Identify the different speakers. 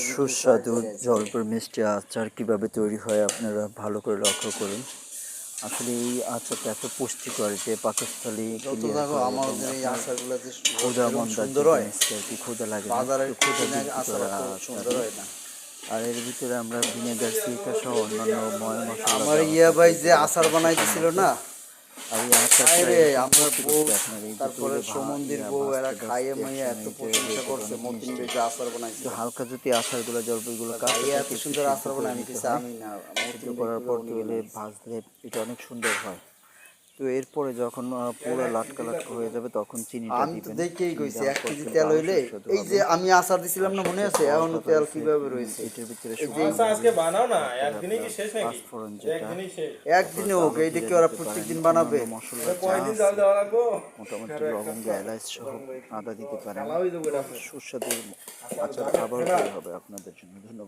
Speaker 1: সুস্বাদু জলপাই মিষ্টি আচার কিভাবে তৈরি হয় আপনারা ভালো করে লক্ষ্য করুন। আসলে এই আচারটা এত পুষ্টিকর যে পাকস্থলী ক্লিয়ার করে এবং আপনার ক্ষুধা মন্দার যে জিনিসটা আর কি ক্ষুধা লাগে না, তো ক্ষুধা বৃদ্ধি করা আচার। আর এর ভিতরে আমরা ভিনেগার সিরকা সহ অন্যান্য ময় মশলা
Speaker 2: আমার ইয়া
Speaker 1: ব্যবহার
Speaker 2: ভাই
Speaker 1: করতে
Speaker 2: যে আচার বানাইতেছিল না,
Speaker 1: আর এই আচারটা
Speaker 2: আরে আমার
Speaker 1: করতে
Speaker 2: বউ,
Speaker 1: করতে আপনার এই যে
Speaker 2: তারপরে সমন্দির বউ এরা খাইয়ে মাইয়ে এত প্রশংসা করছে মতিন ভাই যে আচার
Speaker 1: তো
Speaker 2: বানাইছিল।
Speaker 1: হালকা যদি আচারগুলো জলপাইগুলো
Speaker 2: ভাইয়া
Speaker 1: কাঁচা
Speaker 2: এত
Speaker 1: থাকে একটু
Speaker 2: সুন্দর
Speaker 1: সিদ্ধ
Speaker 2: আচার
Speaker 1: করে
Speaker 2: বানায়, আমি
Speaker 1: নিতে
Speaker 2: কিছু
Speaker 1: হয়।
Speaker 2: আমি না
Speaker 1: সিদ্ধ
Speaker 2: মতিন ভাই
Speaker 1: করার পর
Speaker 2: কিভাবে উনি
Speaker 1: তেলে
Speaker 2: বানাইছে।
Speaker 1: ভাজলে এটা অনেক সুন্দর হয়। তো এরপরে যখন পুরো লাটকা লাটকা হয়ে যাবে তখন চিনিটা
Speaker 2: আমি তো
Speaker 1: দিবেন।
Speaker 2: দেখেই
Speaker 1: চিনি
Speaker 2: কইছি
Speaker 1: দেওয়ার
Speaker 2: 1
Speaker 1: পর
Speaker 2: কেজি
Speaker 1: কিন্তু
Speaker 2: তেল
Speaker 1: আরো
Speaker 2: হইলে
Speaker 1: সুস্বাদু
Speaker 2: এই
Speaker 1: হবে।
Speaker 2: যে আমি আচার দিছিলাম
Speaker 1: আর
Speaker 2: না, মনে
Speaker 1: সবচেয়ে
Speaker 2: আছে?
Speaker 1: বড়
Speaker 2: এখনো
Speaker 1: কথা
Speaker 2: তেল
Speaker 1: হচ্ছে
Speaker 2: কিভাবে রয়েছে।
Speaker 1: এটার ভিতরে
Speaker 2: এই যে
Speaker 1: শুকনো
Speaker 3: আচ্ছা আজকে
Speaker 1: মরিচ,
Speaker 3: বানাও না,
Speaker 1: তারপরে
Speaker 3: একদিনই কি
Speaker 1: আপনার
Speaker 3: শেষ নাকি?
Speaker 1: পাঁচফোড়ন যেটা,
Speaker 3: একদিনই শেষ।
Speaker 1: তারপরে
Speaker 2: একদিনে হোক,
Speaker 1: কালো
Speaker 2: এইটা
Speaker 1: জিরা
Speaker 2: কি ওরা
Speaker 1: দিতে পারেন,
Speaker 2: প্রত্যেকদিন বানাবে?
Speaker 1: অন্যান্য মশলা
Speaker 3: এটা
Speaker 1: যা
Speaker 3: কয়দিন জাল
Speaker 1: আছে
Speaker 3: দেওয়া লাগবো?
Speaker 1: মোটামুটি
Speaker 3: আরো এক কাপ
Speaker 1: লবঙ্গ
Speaker 3: চা।
Speaker 1: এলাচ সহ আদা দিতে পারেন।
Speaker 3: কালাওই দেবো এটা।
Speaker 1: সুস্বাদু
Speaker 3: আচ্ছা
Speaker 1: আচার
Speaker 3: জাগে
Speaker 1: খাবার
Speaker 3: ফেলা।
Speaker 1: তৈরি হবে আপনাদের জন্য। ধন্যবাদ।